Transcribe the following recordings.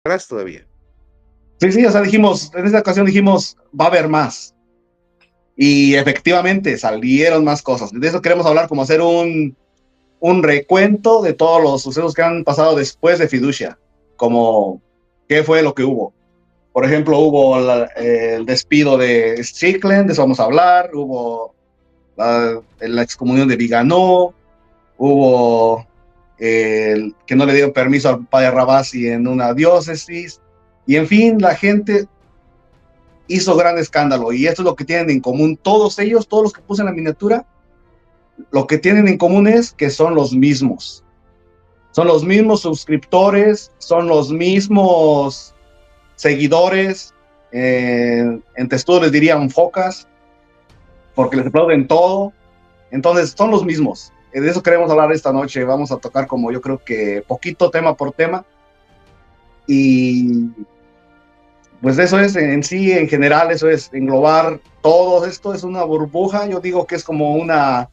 atrás todavía. Sí, sí, o sea, dijimos, en esta ocasión dijimos, va a haber más. Y efectivamente salieron más cosas. De eso queremos hablar, como hacer un recuento de todos los sucesos que han pasado después de Fiducia, como qué fue lo que hubo. Por ejemplo, hubo el despido de Strickland, de eso vamos a hablar, hubo la excomunión de Viganó, hubo que no le dieron permiso al padre Rabasi en una diócesis, y en fin, la gente hizo gran escándalo, y esto es lo que tienen en común todos ellos, todos los que puse en la miniatura, lo que tienen en común es que son los mismos suscriptores, son los mismos seguidores, en textudo les dirían focas, porque les aplauden todo, entonces son los mismos. De eso queremos hablar esta noche, vamos a tocar como yo creo que poquito tema por tema, y pues eso es en sí, en general, eso es englobar todo esto, es una burbuja, yo digo que es como una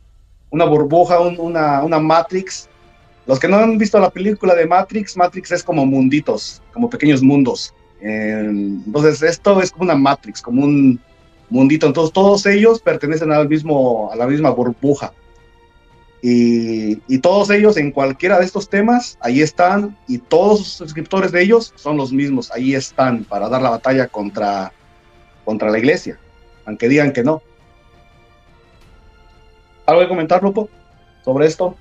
burbuja, una Matrix. Los que no han visto la película de Matrix, Matrix es como munditos, como pequeños mundos. Entonces esto es como una Matrix, como un mundito. Entonces todos ellos pertenecen a la misma burbuja. Y todos ellos en cualquiera de estos temas, ahí están, y todos los suscriptores de ellos son los mismos, ahí están para dar la batalla contra la iglesia, aunque digan que no. ¿Algo que comentar, Lupo, sobre esto?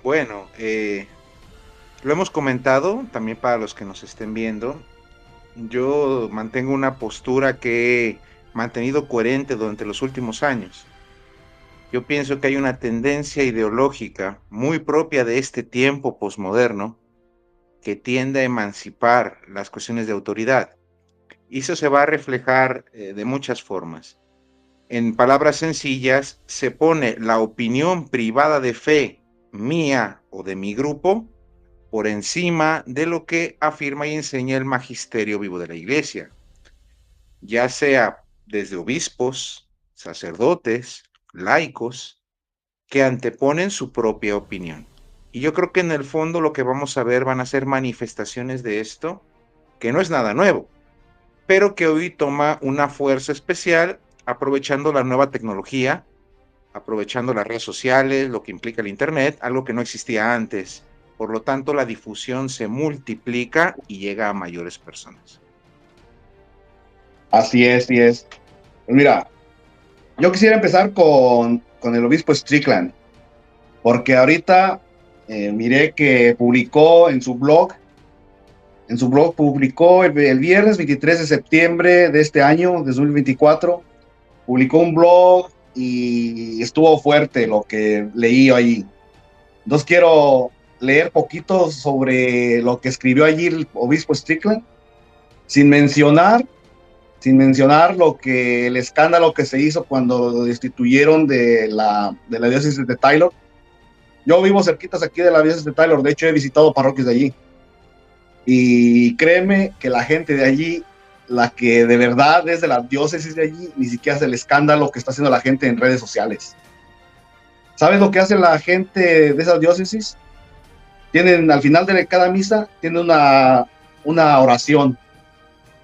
Bueno, lo hemos comentado también para los que nos estén viendo. Yo mantengo una postura que he mantenido coherente durante los últimos años. Yo pienso que hay una tendencia ideológica muy propia de este tiempo posmoderno que tiende a emancipar las cuestiones de autoridad. Y eso se va a reflejar de muchas formas. En palabras sencillas, se pone la opinión privada de fe mía o de mi grupo por encima de lo que afirma y enseña el magisterio vivo de la Iglesia, ya sea desde obispos, sacerdotes, laicos, que anteponen su propia opinión. Y yo creo que en el fondo lo que vamos a ver van a ser manifestaciones de esto, que no es nada nuevo, pero que hoy toma una fuerza especial aprovechando la nueva tecnología, aprovechando las redes sociales, lo que implica el Internet, algo que no existía antes. Por lo tanto, la difusión se multiplica y llega a mayores personas. Así es, así es. Pues mira, yo quisiera empezar con el obispo Strickland, porque ahorita miré que publicó publicó el viernes 23 de septiembre de este año, de 2024, publicó un blog y estuvo fuerte lo que leí ahí. Entonces quiero leer poquito sobre lo que escribió allí el obispo Strickland, sin mencionar el escándalo que se hizo cuando lo destituyeron de la diócesis de Taylor. Yo vivo cerquitas aquí de la diócesis de Taylor, de hecho he visitado parroquias de allí. Y créeme que la gente de allí, la que de verdad es de la diócesis de allí, ni siquiera hace el escándalo que está haciendo la gente en redes sociales. ¿Sabes lo que hace la gente de esas diócesis? Tienen, al final de cada misa, tienen una oración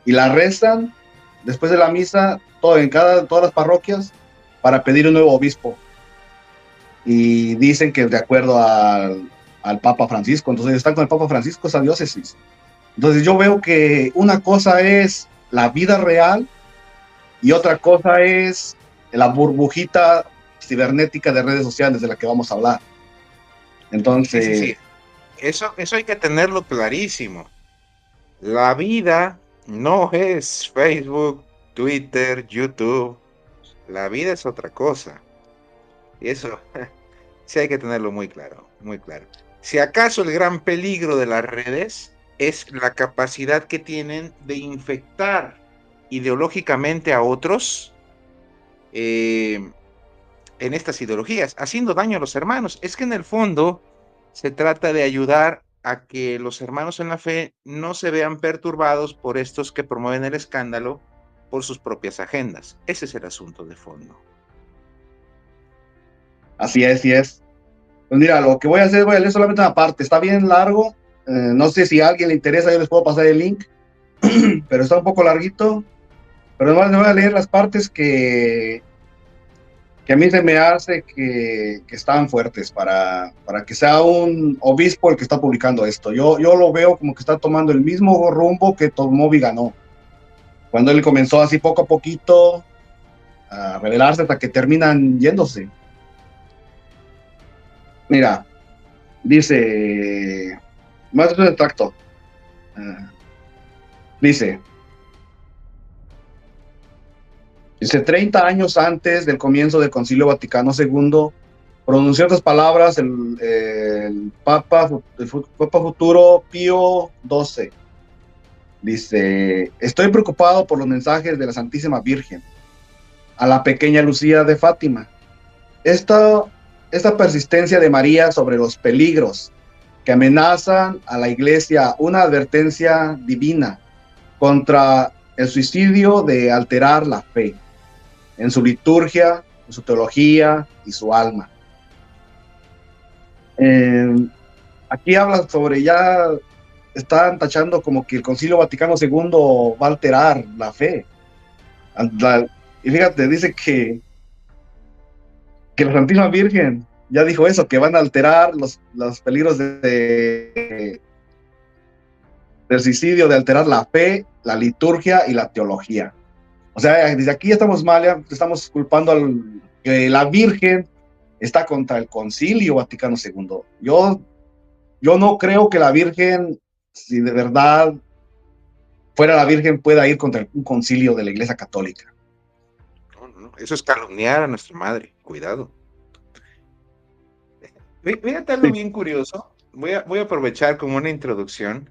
y la rezan después de la misa, todas las parroquias, para pedir un nuevo obispo. Y dicen que de acuerdo al Papa Francisco, entonces están con el Papa Francisco esa diócesis. Entonces yo veo que una cosa es la vida real y otra cosa es la burbujita cibernética de redes sociales de la que vamos a hablar. Entonces, Sí, sí, sí. Eso hay que tenerlo clarísimo. La vida no es Facebook, Twitter, YouTube. La vida es otra cosa. Y eso sí hay que tenerlo muy claro, muy claro. Si acaso el gran peligro de las redes es la capacidad que tienen de infectar ideológicamente a otros en estas ideologías, haciendo daño a los hermanos. Es que en el fondo se trata de ayudar a que los hermanos en la fe no se vean perturbados por estos que promueven el escándalo por sus propias agendas. Ese es el asunto de fondo. así es, así es. Pues mira, lo que voy a hacer, voy a leer solamente una parte, está bien largo, No sé si a alguien le interesa, yo les puedo pasar el link, pero está un poco larguito. Pero además me voy a leer las partes que a mí se me hace que están fuertes para que sea un obispo el que está publicando esto. Yo lo veo como que está tomando el mismo rumbo que tomó Viganó, cuando él comenzó así poco a poquito a revelarse hasta que terminan yéndose. Mira, dice, más de un extracto, dice, 30 años antes del comienzo del Concilio Vaticano II, pronunció estas palabras el Papa futuro Pío XII. Dice, estoy preocupado por los mensajes de la Santísima Virgen a la pequeña Lucía de Fátima. Esta persistencia de María sobre los peligros que amenazan a la Iglesia, una advertencia divina contra el suicidio de alterar la fe en su liturgia, en su teología y su alma. Aquí habla sobre, ya están tachando como que el Concilio Vaticano II va a alterar la fe. Y fíjate, dice que la Santísima Virgen ya dijo eso, que van a alterar los peligros del suicidio, de alterar la fe, la liturgia y la teología. O sea, desde aquí estamos mal, ya estamos culpando que la Virgen está contra el Concilio Vaticano II. Yo no creo que la Virgen, si de verdad fuera la Virgen, pueda ir contra un concilio de la Iglesia Católica. No, eso es calumniar a nuestra madre. Cuidado. Fíjate algo bien curioso. Voy a aprovechar como una introducción.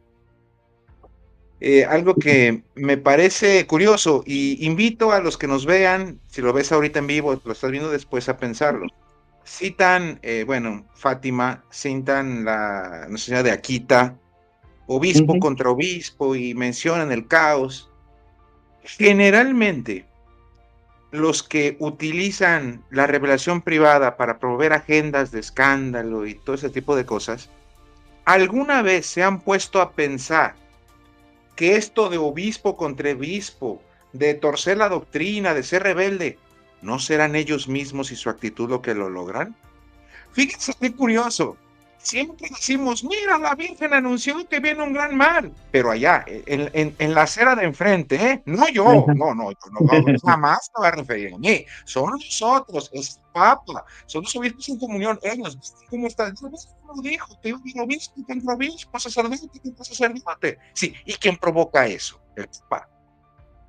Algo que me parece curioso, y invito a los que nos vean, si lo ves ahorita en vivo, lo estás viendo después, a pensarlo. Citan, Fátima, citan la Nuestra Señora de Akita, obispo contra obispo, y mencionan el caos. Generalmente, los que utilizan la revelación privada para promover agendas de escándalo y todo ese tipo de cosas, ¿alguna vez se han puesto a pensar que esto de obispo contra obispo, de torcer la doctrina, de ser rebelde, no serán ellos mismos y su actitud lo que lo logran? Fíjense qué curioso. Siempre decimos, mira, la Virgen anunció que viene un gran mal, pero allá, en la acera de enfrente, no yo, no, jamás me va a referir a mí, son nosotros, es el Papa, son los obispos en comunión, ellos, ¿cómo están? Lo dijo, que iba a ir obispo contra obispo, sacerdote contra sacerdote. Sí, ¿y quién provoca eso? El Papa,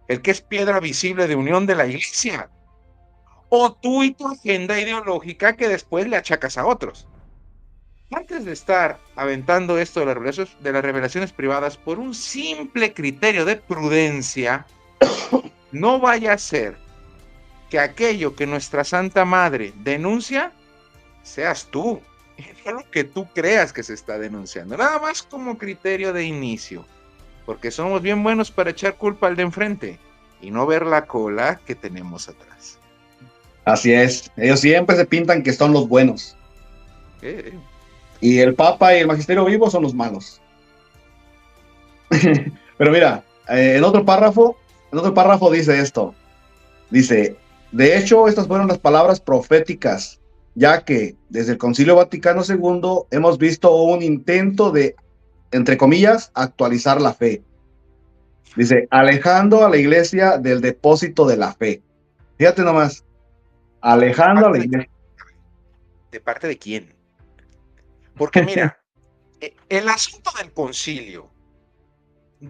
el que es piedra visible de unión de la Iglesia. O tú y tu agenda ideológica que después le achacas a otros. Antes de estar aventando esto de las revelaciones privadas por un simple criterio de prudencia, no vaya a ser que aquello que nuestra Santa Madre denuncia, seas tú. Es lo que tú creas que se está denunciando. Nada más como criterio de inicio. Porque somos bien buenos para echar culpa al de enfrente y no ver la cola que tenemos atrás. Así es. Ellos siempre se pintan que son los buenos. Y el Papa y el Magisterio Vivo son los malos. Pero mira, en otro párrafo dice esto. Dice, de hecho, estas fueron las palabras proféticas, ya que desde el Concilio Vaticano II hemos visto un intento de, entre comillas, actualizar la fe. Dice, alejando a la Iglesia del depósito de la fe. Fíjate nomás, alejando a la Iglesia. ¿De parte de quién? Porque mira, el asunto del concilio,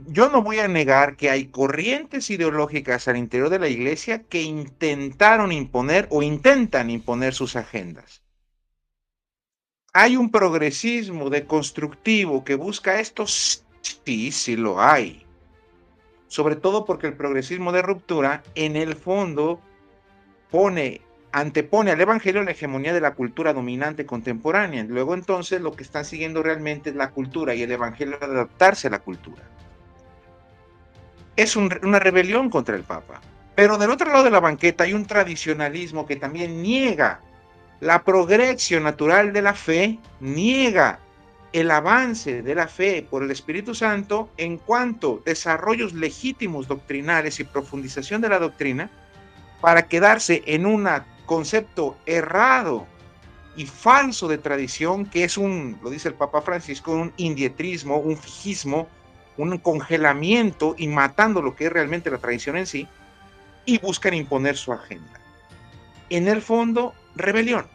yo no voy a negar que hay corrientes ideológicas al interior de la Iglesia que intentaron imponer o intentan imponer sus agendas. ¿Hay un progresismo deconstructivo que busca esto? Sí lo hay. Sobre todo porque el progresismo de ruptura, en el fondo, antepone al evangelio la hegemonía de la cultura dominante contemporánea. Luego entonces lo que están siguiendo realmente es la cultura y el evangelio adaptarse a la cultura. Es una rebelión contra el Papa. Pero del otro lado de la banqueta hay un tradicionalismo que también niega la progresión natural de la fe, niega el avance de la fe por el Espíritu Santo en cuanto a desarrollos legítimos doctrinales y profundización de la doctrina, para quedarse en un concepto errado y falso de tradición, que es lo dice el Papa Francisco, un indietrismo, un fijismo, un congelamiento y matando lo que es realmente la tradición en sí, y buscan imponer su agenda. En el fondo, rebelión.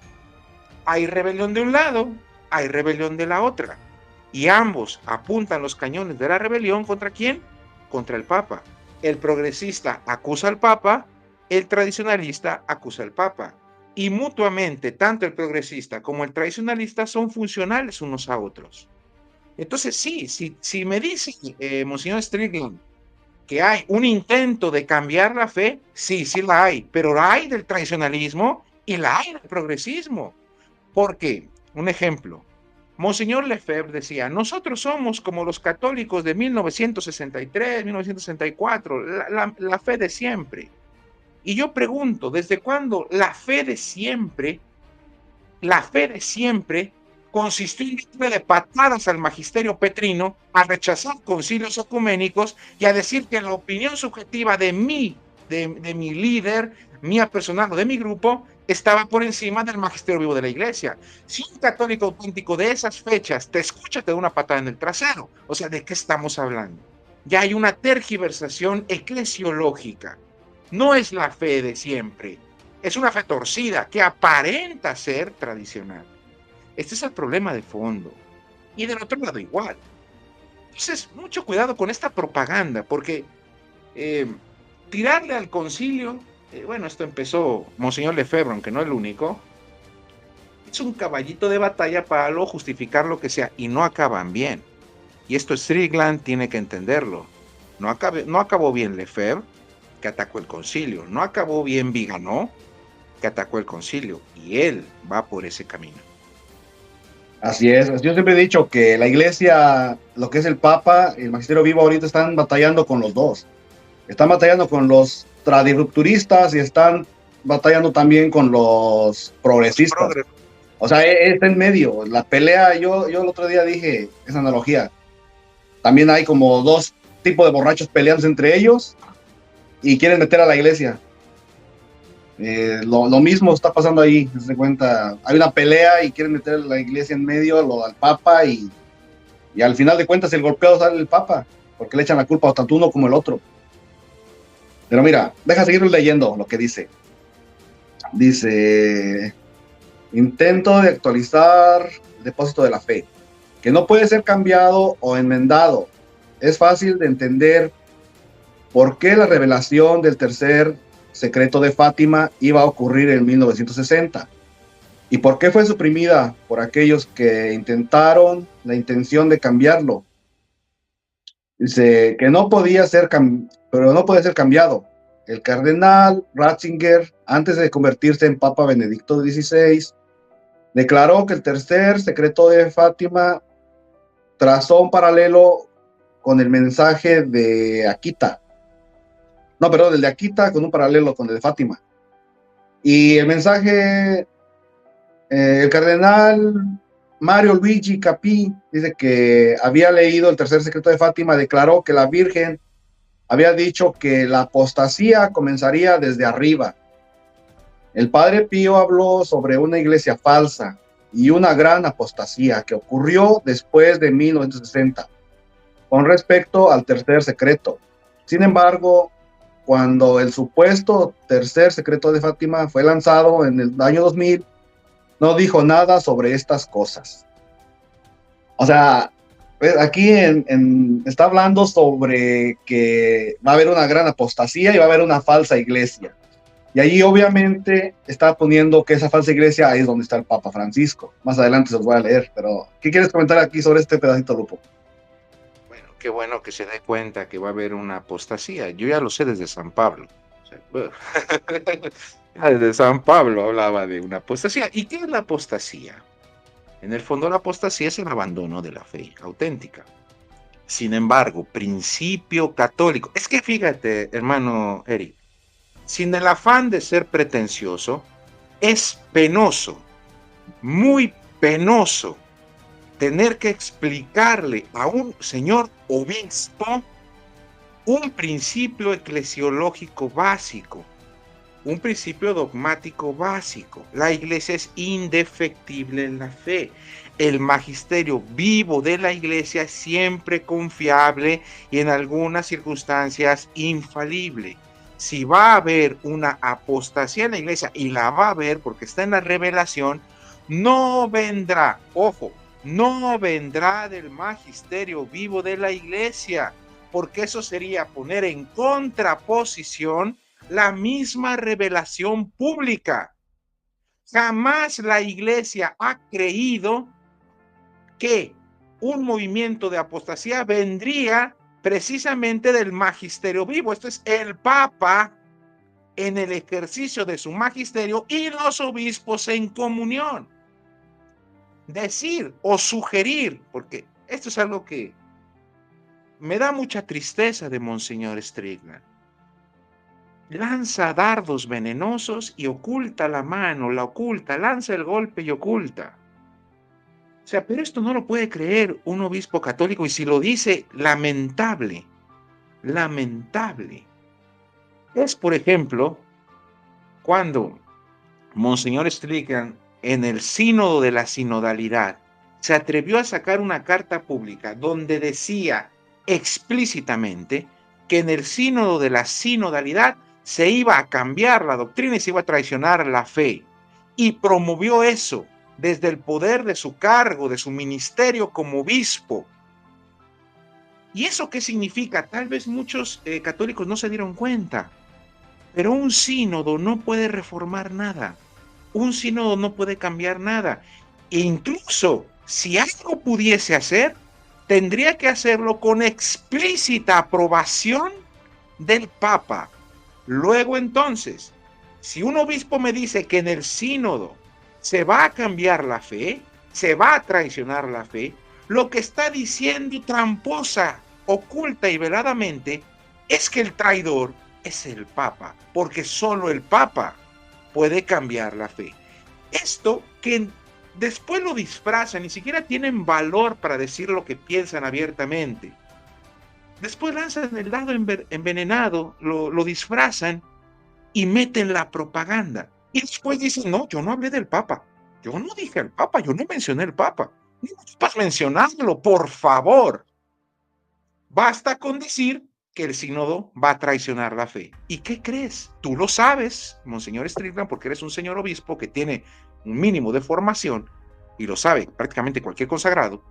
Hay rebelión de un lado, hay rebelión de la otra. Y ambos apuntan los cañones de la rebelión ¿contra quién? Contra el Papa. El progresista acusa al Papa, el tradicionalista acusa al Papa. Y mutuamente, tanto el progresista como el tradicionalista son funcionales unos a otros. Entonces, sí, si me dice, Monseñor Strickland, que hay un intento de cambiar la fe, sí, sí la hay, pero la hay del tradicionalismo y la hay del progresismo. ¿Por qué? Un ejemplo. Monseñor Lefebvre decía, nosotros somos como los católicos de 1963, 1964, la fe de siempre. Y yo pregunto, ¿desde cuándo la fe de siempre consistió en darle de patadas al magisterio petrino, a rechazar concilios ecuménicos y a decir que la opinión subjetiva de mi líder, mía personal o de mi grupo, estaba por encima del magisterio vivo de la iglesia? Si un católico auténtico de esas fechas te escucha, te da una patada en el trasero. O sea, ¿de qué estamos hablando? Ya hay una tergiversación eclesiológica. No es la fe de siempre. Es una fe torcida que aparenta ser tradicional. Este es el problema de fondo. Y del otro lado igual. Entonces, mucho cuidado con esta propaganda, porque tirarle al concilio, bueno, esto empezó Monseñor Lefebvre, aunque no el único, es un caballito de batalla para luego justificar lo que sea, y no acaban bien. Y esto Strickland tiene que entenderlo. No acabó bien Lefebvre, que atacó el concilio. No acabó bien Viganó, que atacó el concilio. Y él va por ese camino. Así es, yo siempre he dicho que la iglesia, lo que es el Papa, el magisterio vivo ahorita están batallando con los dos. Están batallando con los tradirupturistas y están batallando también con los progresistas. O sea, está en medio. La pelea, yo el otro día dije esa analogía. También hay como dos tipos de borrachos peleándose entre ellos y quieren meter a la iglesia. Lo mismo está pasando ahí, se cuenta. Hay una pelea y quieren meter a la iglesia en medio, al Papa, y al final de cuentas el golpeado sale el Papa, porque le echan la culpa tanto uno como el otro. Pero mira, deja seguir leyendo lo que dice. Dice, intento de actualizar el depósito de la fe, que no puede ser cambiado o enmendado. Es fácil de entender por qué la revelación del tercer secreto de Fátima iba a ocurrir en 1960 y por qué fue suprimida por aquellos que intentaron la intención de cambiarlo. Dice que no podía ser cambiado. El cardenal Ratzinger, antes de convertirse en Papa Benedicto XVI, declaró que el tercer secreto de Fátima trazó un paralelo con el mensaje de Akita. No, perdón, el de Akita con un paralelo con el de Fátima. Y el mensaje, el cardenal Mario Luigi Capì dice que había leído el tercer secreto de Fátima, declaró que la Virgen había dicho que la apostasía comenzaría desde arriba. El Padre Pío habló sobre una iglesia falsa y una gran apostasía que ocurrió después de 1960 con respecto al tercer secreto. Sin embargo, cuando el supuesto tercer secreto de Fátima fue lanzado en el año 2000, no dijo nada sobre estas cosas. O sea, aquí está hablando sobre que va a haber una gran apostasía y va a haber una falsa iglesia. Y allí obviamente está poniendo que esa falsa iglesia ahí es donde está el Papa Francisco. Más adelante se los voy a leer, pero ¿qué quieres comentar aquí sobre este pedacito, Lupo? Bueno, qué bueno que se dé cuenta que va a haber una apostasía. Yo ya lo sé desde San Pablo. O sea, bueno, desde San Pablo hablaba de una apostasía. ¿Y qué es la apostasía? En el fondo, la apostasía es el abandono de la fe auténtica. Sin embargo, principio católico. Es que fíjate, hermano Eric, sin el afán de ser pretencioso, es penoso, muy penoso, tener que explicarle a un señor obispo un principio eclesiológico básico, un principio dogmático básico. La iglesia es indefectible en la fe. El magisterio vivo de la iglesia es siempre confiable y en algunas circunstancias infalible. Si va a haber una apostasía en la iglesia, y la va a haber porque está en la revelación, no vendrá, ojo, no vendrá del magisterio vivo de la iglesia, porque eso sería poner en contraposición la misma revelación pública. Jamás la iglesia ha creído que un movimiento de apostasía vendría precisamente del magisterio vivo. Esto es el Papa en el ejercicio de su magisterio y los obispos en comunión. Decir o sugerir, porque esto es algo que me da mucha tristeza de Monseñor Strickland. Lanza dardos venenosos y oculta la mano, la oculta, lanza el golpe y oculta. O sea, pero esto no lo puede creer un obispo católico, y si lo dice, lamentable, lamentable. Es, por ejemplo, cuando Monseñor Strickland, en el sínodo de la sinodalidad, se atrevió a sacar una carta pública donde decía explícitamente que en el sínodo de la sinodalidad se iba a cambiar la doctrina y se iba a traicionar la fe. Y promovió eso desde el poder de su cargo, de su ministerio como obispo. ¿Y eso qué significa? Tal vez muchos católicos no se dieron cuenta, pero un sínodo no puede reformar nada. Un sínodo no puede cambiar nada. E incluso si algo pudiese hacer, tendría que hacerlo con explícita aprobación del Papa. Luego entonces, si un obispo me dice que en el sínodo se va a cambiar la fe, se va a traicionar la fe, lo que está diciendo tramposa, oculta y veladamente es que el traidor es el Papa, porque solo el Papa puede cambiar la fe. Esto que después lo disfrazan, ni siquiera tienen valor para decir lo que piensan abiertamente. Después lanzan el dado envenenado, lo disfrazan y meten la propaganda. Y después dicen, no, yo no hablé del Papa. Yo no dije al Papa, yo no mencioné al Papa. No vas a mencionarlo, por favor. Basta con decir que el sínodo va a traicionar la fe. ¿Y qué crees? Tú lo sabes, Monseñor Strickland, porque eres un señor obispo que tiene un mínimo de formación, y lo sabe prácticamente cualquier consagrado,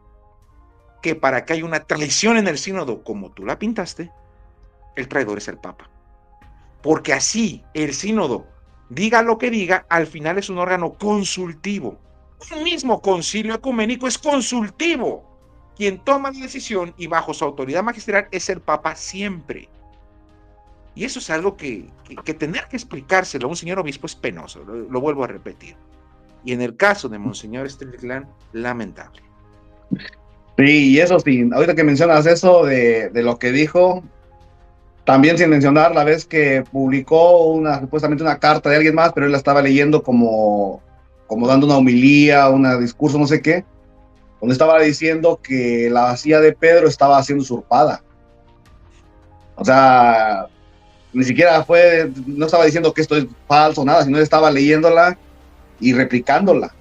que para que haya una traición en el sínodo como tú la pintaste, el traidor es el Papa. Porque así el sínodo, diga lo que diga, al final es un órgano consultivo. Un mismo concilio ecuménico es consultivo. Quien toma la decisión y bajo su autoridad magisterial es el Papa siempre. Y eso es algo que tener que explicárselo a un señor obispo es penoso, lo vuelvo a repetir. Y en el caso de Monseñor Strickland, lamentable. Sí, y eso sí, ahorita que mencionas eso de lo que dijo, también sin mencionar la vez que publicó supuestamente una carta de alguien más, pero él la estaba leyendo como dando una homilía, un discurso, no sé qué, donde estaba diciendo que la silla de Pedro estaba siendo usurpada. O sea, ni siquiera no estaba diciendo que esto es falso, nada, sino estaba leyéndola y replicándola.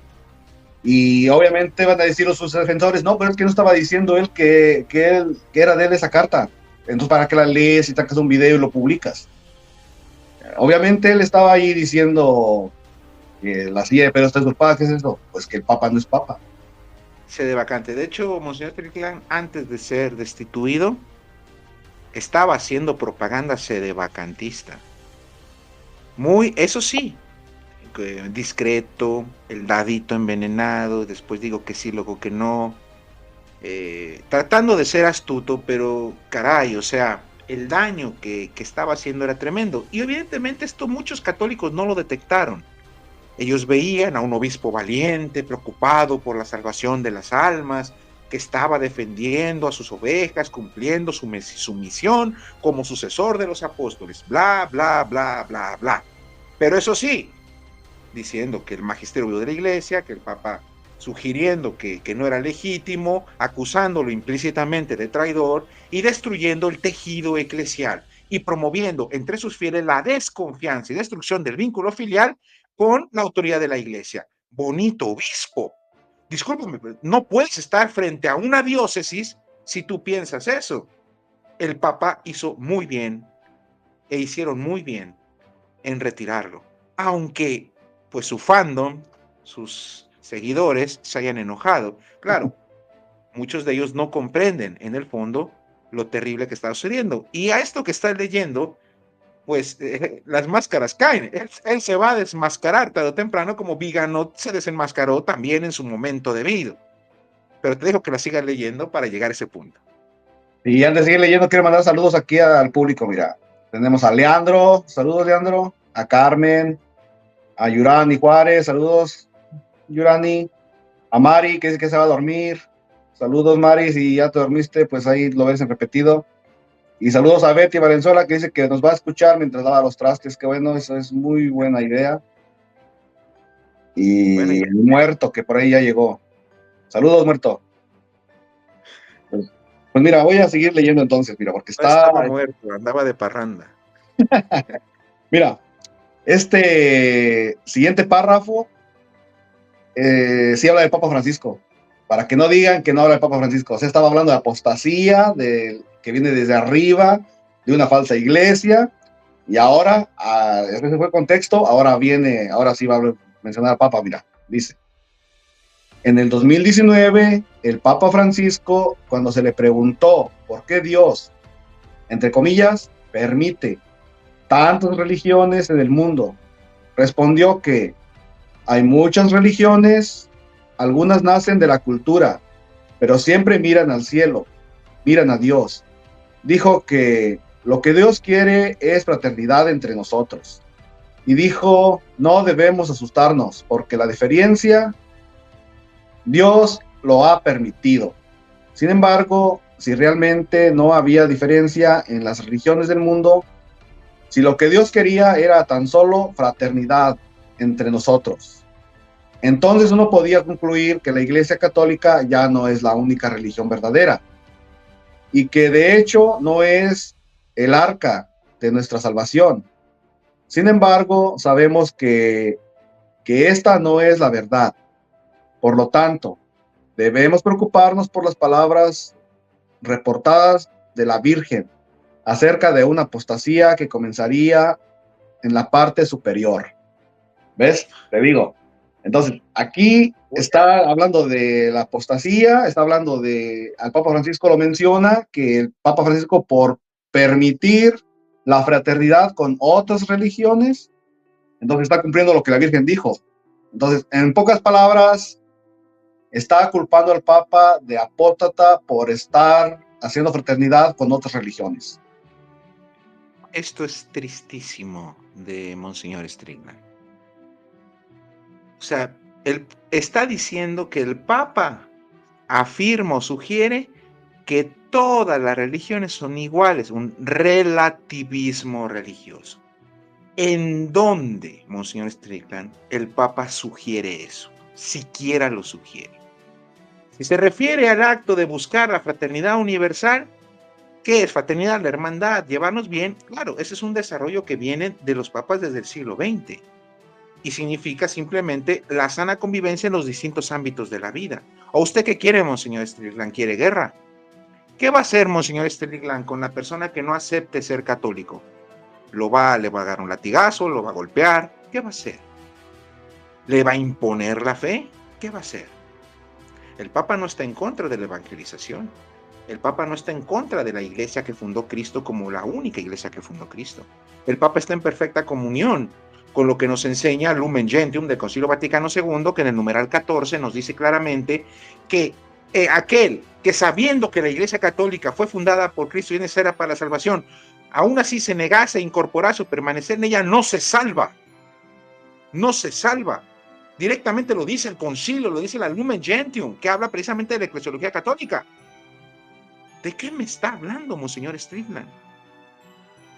Y obviamente van a decir sus defensores, no, pero es que no estaba diciendo él que era de él esa carta. Entonces, ¿para qué la lees y sacas un video y lo publicas? Obviamente él estaba ahí diciendo que la silla de Pedro está usurpada. ¿Qué es eso? Pues que el Papa no es Papa. Sede vacante. De hecho, Monseñor Strickland, antes de ser destituido, estaba haciendo propaganda sedevacantista. Eso sí, discreto, el dadito envenenado, después digo que sí, luego que no, tratando de ser astuto, pero caray, o sea, el daño que estaba haciendo era tremendo. Y evidentemente esto muchos católicos no lo detectaron. Ellos veían a un obispo valiente, preocupado por la salvación de las almas, que estaba defendiendo a sus ovejas, cumpliendo su misión como sucesor de los apóstoles, bla, bla, bla, bla, bla. Pero eso sí, diciendo que el magisterio de la iglesia, que el Papa sugiriendo que no era legítimo, acusándolo implícitamente de traidor y destruyendo el tejido eclesial y promoviendo entre sus fieles la desconfianza y destrucción del vínculo filial con la autoridad de la iglesia. Bonito obispo. Discúlpame, no puedes estar frente a una diócesis si tú piensas eso. El Papa hizo muy bien e hicieron muy bien en retirarlo, aunque pues su fandom, sus seguidores se hayan enojado. Claro, muchos de ellos no comprenden en el fondo lo terrible que está sucediendo. Y a esto que estás leyendo, pues las máscaras caen. Él se va a desmascarar tarde o temprano, como Viganó se desenmascaró también en su momento debido. Pero te dejo que la sigas leyendo para llegar a ese punto. Y antes de seguir leyendo, quiero mandar saludos aquí al público. Mira, tenemos a Leandro, saludos Leandro, a Carmen, a Yurani Juárez, saludos Yurani, a Mari, que dice que se va a dormir, saludos Mari, si ya te dormiste, pues ahí lo ves en repetido. Y saludos a Betty Valenzuela, que dice que nos va a escuchar mientras lava los trastes, que bueno, eso es muy buena idea. Y el muerto, que por ahí ya llegó. Saludos, muerto. Pues mira, voy a seguir leyendo entonces, mira, porque No está... estaba muerto, andaba de parranda. Mira, este siguiente párrafo sí habla del Papa Francisco, para que no digan que no habla del Papa Francisco. O sea, estaba hablando de apostasía, que viene desde arriba, de una falsa iglesia, y ahora, ese fue el contexto, ahora sí va a mencionar al Papa, mira, dice. En el 2019, el Papa Francisco, cuando se le preguntó por qué Dios, entre comillas, permite tantas religiones en el mundo, respondió que hay muchas religiones, algunas nacen de la cultura, pero siempre miran al cielo, miran a Dios. Dijo que lo que Dios quiere es fraternidad entre nosotros. Y dijo, no debemos asustarnos, porque la diferencia Dios lo ha permitido. Sin embargo, si realmente no había diferencia en las religiones del mundo, si lo que Dios quería era tan solo fraternidad entre nosotros, entonces uno podía concluir que la Iglesia Católica ya no es la única religión verdadera y que de hecho no es el arca de nuestra salvación. Sin embargo, sabemos que esta no es la verdad. Por lo tanto, debemos preocuparnos por las palabras reportadas de la Virgen acerca de una apostasía que comenzaría en la parte superior. ¿Ves? Te digo. Entonces, aquí está hablando de la apostasía, está hablando de, al Papa Francisco lo menciona, que el Papa Francisco por permitir la fraternidad con otras religiones, entonces está cumpliendo lo que la Virgen dijo. Entonces, en pocas palabras, está culpando al Papa de apóstata por estar haciendo fraternidad con otras religiones. Esto es tristísimo de Monseñor Strickland. O sea, él está diciendo que el Papa afirma o sugiere que todas las religiones son iguales, un relativismo religioso. ¿En dónde, Monseñor Strickland, el Papa sugiere eso? Siquiera lo sugiere. Si se refiere al acto de buscar la fraternidad universal, ¿qué es fraternidad? La hermandad, llevarnos bien. Claro, ese es un desarrollo que viene de los papas desde el siglo XX y significa simplemente la sana convivencia en los distintos ámbitos de la vida. ¿O usted qué quiere, Monseñor Strickland? ¿Quiere guerra? ¿Qué va a hacer, Monseñor Strickland, con la persona que no acepte ser católico? Le va a dar un latigazo, lo va a golpear. ¿Qué va a hacer? ¿Le va a imponer la fe? ¿Qué va a hacer? El Papa no está en contra de la evangelización. El Papa no está en contra de la iglesia que fundó Cristo como la única iglesia que fundó Cristo. El Papa está en perfecta comunión con lo que nos enseña Lumen Gentium del Concilio Vaticano II, que en el numeral 14 nos dice claramente que aquel que sabiendo que la iglesia católica fue fundada por Cristo y es necesaria para la salvación, aún así se negase a incorporarse o permanecer en ella, no se salva. No se salva. Directamente lo dice el concilio, lo dice la Lumen Gentium, que habla precisamente de la eclesiología católica. ¿De qué me está hablando, Monseñor Strickland?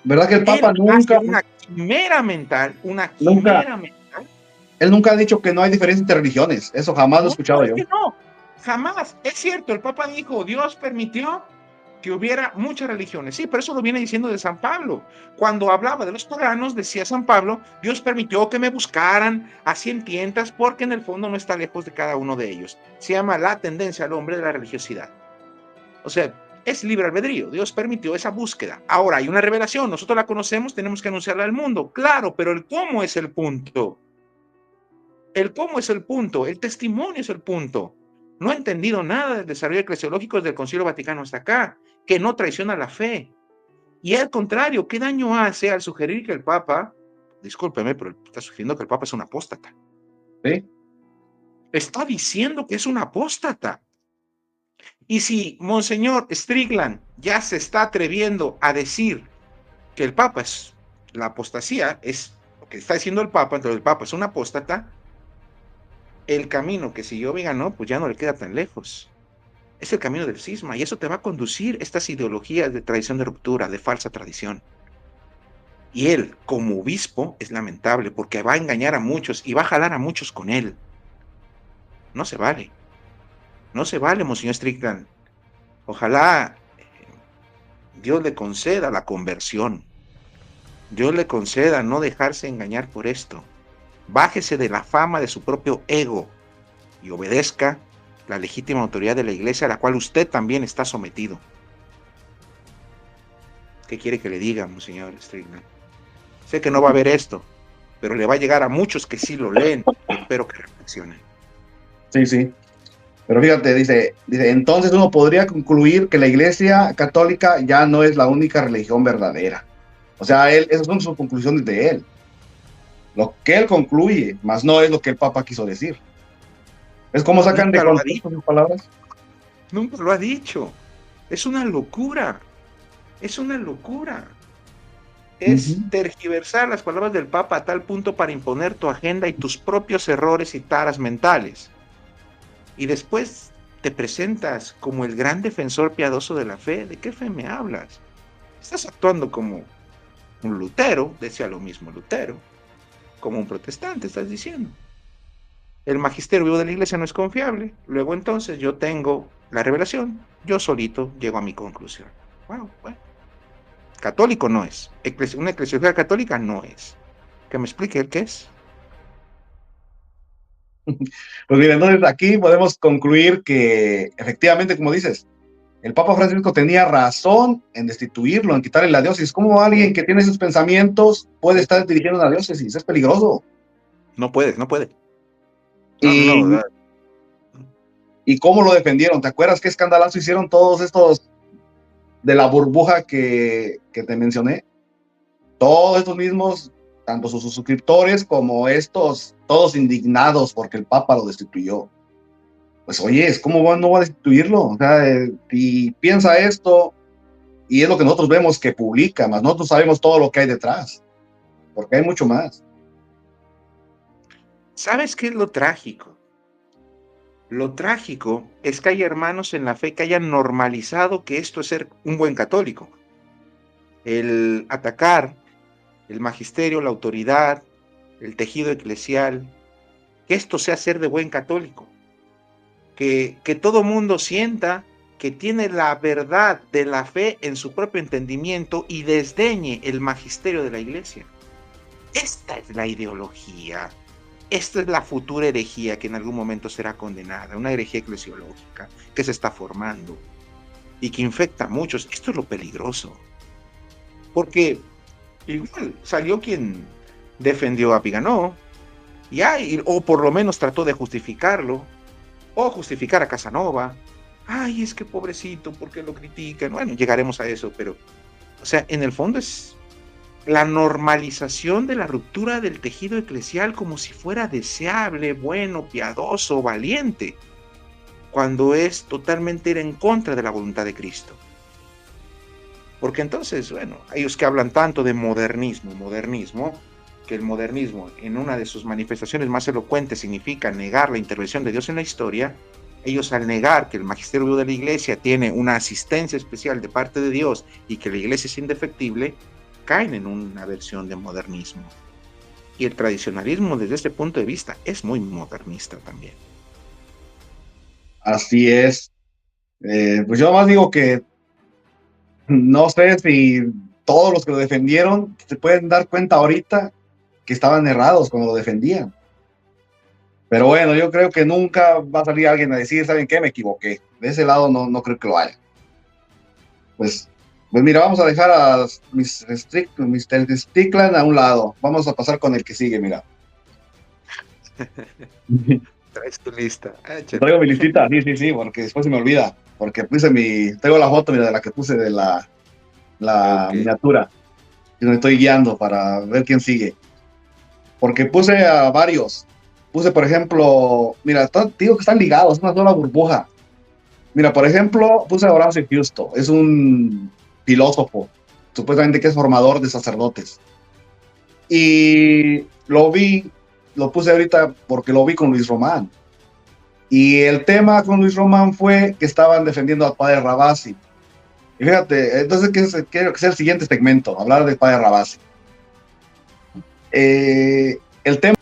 ¿Verdad que el Papa Él nunca... hace una quimera mental, Él nunca ha dicho que no hay diferencia entre religiones. Eso jamás lo he escuchado yo. Es que no, jamás. Es cierto, el Papa dijo, Dios permitió que hubiera muchas religiones. Sí, pero eso lo viene diciendo de San Pablo. Cuando hablaba de los paganos, decía San Pablo, Dios permitió que me buscaran, así entiendas, porque en el fondo no está lejos de cada uno de ellos. Se llama la tendencia al hombre de la religiosidad. O sea, es libre albedrío. Dios permitió esa búsqueda. Ahora hay una revelación, nosotros la conocemos, tenemos que anunciarla al mundo. Claro, pero el cómo es el punto. El cómo es el punto, el testimonio es el punto. No ha entendido nada del desarrollo eclesiológico desde el Concilio Vaticano hasta acá, que no traiciona la fe. Y al contrario, ¿qué daño hace al sugerir que el Papa, discúlpeme, pero está sugiriendo que el Papa es un apóstata? ¿Sí? Está diciendo que es un apóstata. Y si Monseñor Strickland ya se está atreviendo a decir que el Papa es la apostasía, es lo que está diciendo el Papa, entonces el Papa es un apóstata, el camino que siguió Viganó, pues ya no le queda tan lejos. Es el camino del cisma, y eso te va a conducir estas ideologías de tradición de ruptura, de falsa tradición. Y él, como obispo, es lamentable, porque va a engañar a muchos y va a jalar a muchos con él. No se vale. No se vale, Monseñor Strickland. Ojalá Dios le conceda la conversión. Dios le conceda no dejarse engañar por esto. Bájese de la fama de su propio ego y obedezca la legítima autoridad de la iglesia a la cual usted también está sometido. ¿Qué quiere que le diga, Monseñor Strickland? Sé que no va a ver esto, pero le va a llegar a muchos que sí lo leen. Espero que reflexionen. Sí, sí. Pero fíjate, dice, entonces uno podría concluir que la Iglesia Católica ya no es la única religión verdadera. O sea, esas son sus conclusiones de él. Lo que él concluye, más no es lo que el Papa quiso decir. Es como sacan de contexto sus palabras. Nunca lo ha dicho. Es una locura. Es una locura. Es tergiversar las palabras del Papa a tal punto para imponer tu agenda y tus propios errores y taras mentales. Y después te presentas como el gran defensor piadoso de la fe. ¿De qué fe me hablas? Estás actuando como un Lutero, decía lo mismo Lutero, como un protestante, estás diciendo. El magisterio vivo de la iglesia no es confiable. Luego entonces yo tengo la revelación, yo solito llego a mi conclusión. Wow, bueno. Católico no es. Una eclesiología católica no es. Que me explique el qué es. Pues mira, entonces aquí podemos concluir que efectivamente, como dices, el Papa Francisco tenía razón en destituirlo, en quitarle la diócesis. ¿Cómo alguien que tiene esos pensamientos puede estar dirigiendo una diócesis? Es peligroso. No puede, no puede. No. ¿Y cómo lo defendieron? ¿Te acuerdas qué escandalazo hicieron todos estos de la burbuja que te mencioné? Todos estos mismos, tanto sus suscriptores como estos, todos indignados porque el Papa lo destituyó. Pues oye, ¿cómo no va a destituirlo? O sea, si piensa esto, y es lo que nosotros vemos que publica, más nosotros sabemos todo lo que hay detrás, porque hay mucho más. ¿Sabes qué es lo trágico? Lo trágico es que hay hermanos en la fe que hayan normalizado que esto es ser un buen católico. El atacar el magisterio, la autoridad, el tejido eclesial, que esto sea ser de buen católico. Que todo mundo sienta que tiene la verdad de la fe en su propio entendimiento y desdeñe el magisterio de la iglesia. Esta es la ideología. Esta es la futura herejía que en algún momento será condenada, una herejía eclesiológica que se está formando y que infecta a muchos. Esto es lo peligroso. Porque igual salió quien defendió a Viganó, o por lo menos trató de justificarlo, o justificar a Casanova. Ay, es que pobrecito, ¿por qué lo critican? Bueno, llegaremos a eso, pero, o sea, en el fondo es la normalización de la ruptura del tejido eclesial como si fuera deseable, bueno, piadoso, valiente, cuando es totalmente ir en contra de la voluntad de Cristo. Porque entonces, bueno, ellos que hablan tanto de modernismo, que el modernismo en una de sus manifestaciones más elocuentes significa negar la intervención de Dios en la historia, ellos al negar que el magisterio vivo de la iglesia tiene una asistencia especial de parte de Dios y que la iglesia es indefectible, caen en una versión de modernismo. Y el tradicionalismo desde este punto de vista es muy modernista también. Así es. Pues yo más digo que no sé si todos los que lo defendieron se pueden dar cuenta ahorita que estaban errados cuando lo defendían. Pero bueno, yo creo que nunca va a salir alguien a decir, ¿saben qué? Me equivoqué. De ese lado no creo que lo haya. Pues, pues mira, vamos a dejar a Mr. Strickland a un lado. Vamos a pasar con el que sigue, mira. Traes tu lista. Traigo mi listita, sí, porque después se me olvida. Porque tengo la foto, mira, de la que puse de la Ok. miniatura. Y me estoy guiando para ver quién sigue. Porque puse a varios. Puse, por ejemplo, mira, digo que están ligados, es una sola burbuja. Mira, por ejemplo, puse a Horacio Justo. Es un filósofo, supuestamente que es formador de sacerdotes. Y lo puse ahorita porque lo vi con Luis Román. Y el tema con Luis Román fue que estaban defendiendo al padre Rabasi. Y fíjate, entonces quiero que sea el siguiente segmento, hablar del padre Rabasi. El tema